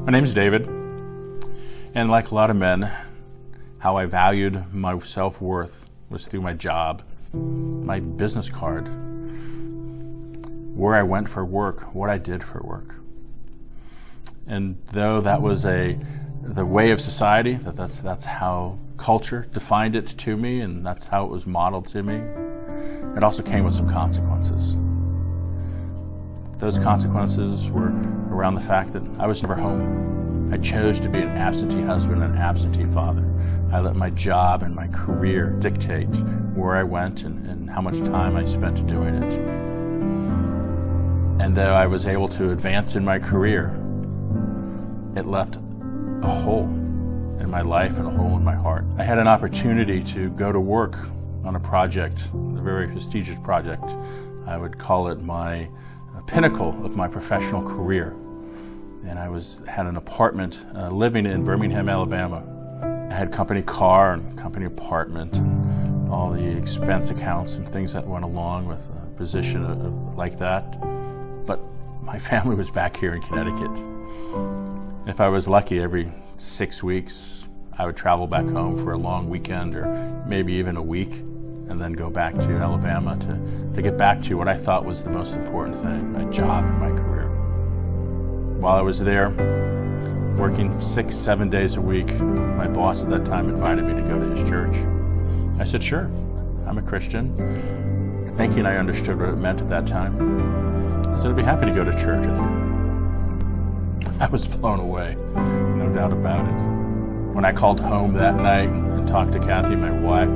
My name's David, and like a lot of men, how I valued my self-worth was through my job, my business card, where I went for work, what I did for work. And though that was the way of society, that's how culture defined it to me, and that's how it was modeled to me, it also came with some consequences. Those consequences were around the fact that I was never home. I chose to be an absentee husband and an absentee father. I let my job and my career dictate where I went and how much time I spent doing it. And though I was able to advance in my career, it left a hole in my life and a hole in my heart. I had an opportunity to go to work on a project, a very prestigious project. I would call it my pinnacle of my professional career. And I had an apartment living in Birmingham, Alabama. I had company car and company apartment and all the expense accounts and things that went along with a position like that. But my family was back here in Connecticut. If I was lucky, every 6 weeks, I would travel back home for a long weekend or maybe even a week, and then go back to Alabama to get back to what I thought was the most important thing, my job and my career. While I was there, working 6-7 days a week, my boss at that time invited me to go to his church. I said, sure, I'm a Christian, thinking I understood what it meant at that time. I said, I'd be happy to go to church with you. I was blown away, no doubt about it. When I called home that night and talked to Kathy, my wife,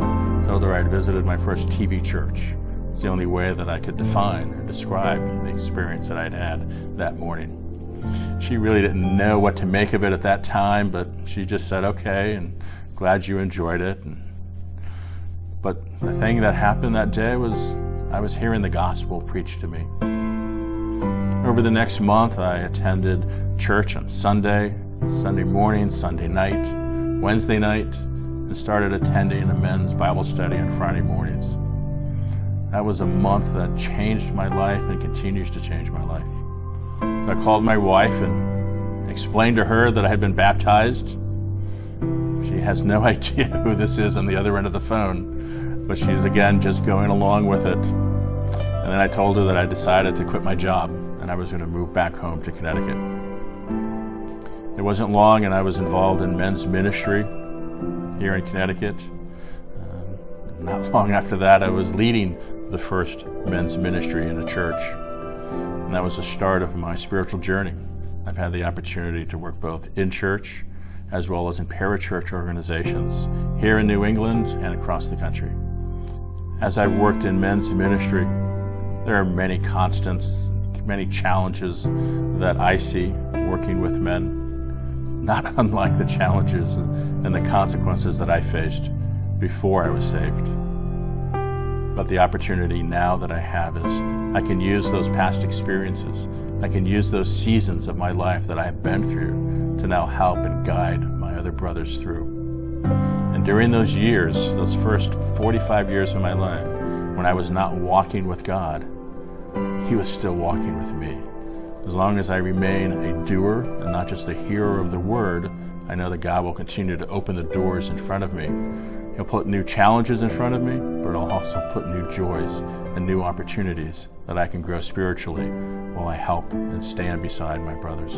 told her I'd visited my first TV church. It's the only way that I could define or describe the experience that I'd had that morning. She really didn't know what to make of it at that time, but she just said, okay, and glad you enjoyed it. But the thing that happened that day was I was hearing the gospel preached to me. Over the next month, I attended church on Sunday morning, Sunday night, Wednesday night, and started attending a men's Bible study on Friday mornings. That was a month that changed my life and continues to change my life. I called my wife and explained to her that I had been baptized. She has no idea who this is on the other end of the phone, but she's again just going along with it. And then I told her that I decided to quit my job and I was going to move back home to Connecticut. It wasn't long and I was involved in men's ministry here in Connecticut. Not long after that, I was leading the first men's ministry in a church. And that was the start of my spiritual journey. I've had the opportunity to work both in church as well as in parachurch organizations here in New England and across the country. As I've worked in men's ministry, there are many constants, many challenges that I see working with men, not unlike the challenges and the consequences that I faced before I was saved. But the opportunity now that I have is I can use those past experiences, I can use those seasons of my life that I have been through to now help and guide my other brothers through. And during those years, those first 45 years of my life, when I was not walking with God, He was still walking with me. As long as I remain a doer and not just a hearer of the word, I know that God will continue to open the doors in front of me. He'll put new challenges in front of me, but He'll also put new joys and new opportunities that I can grow spiritually while I help and stand beside my brothers.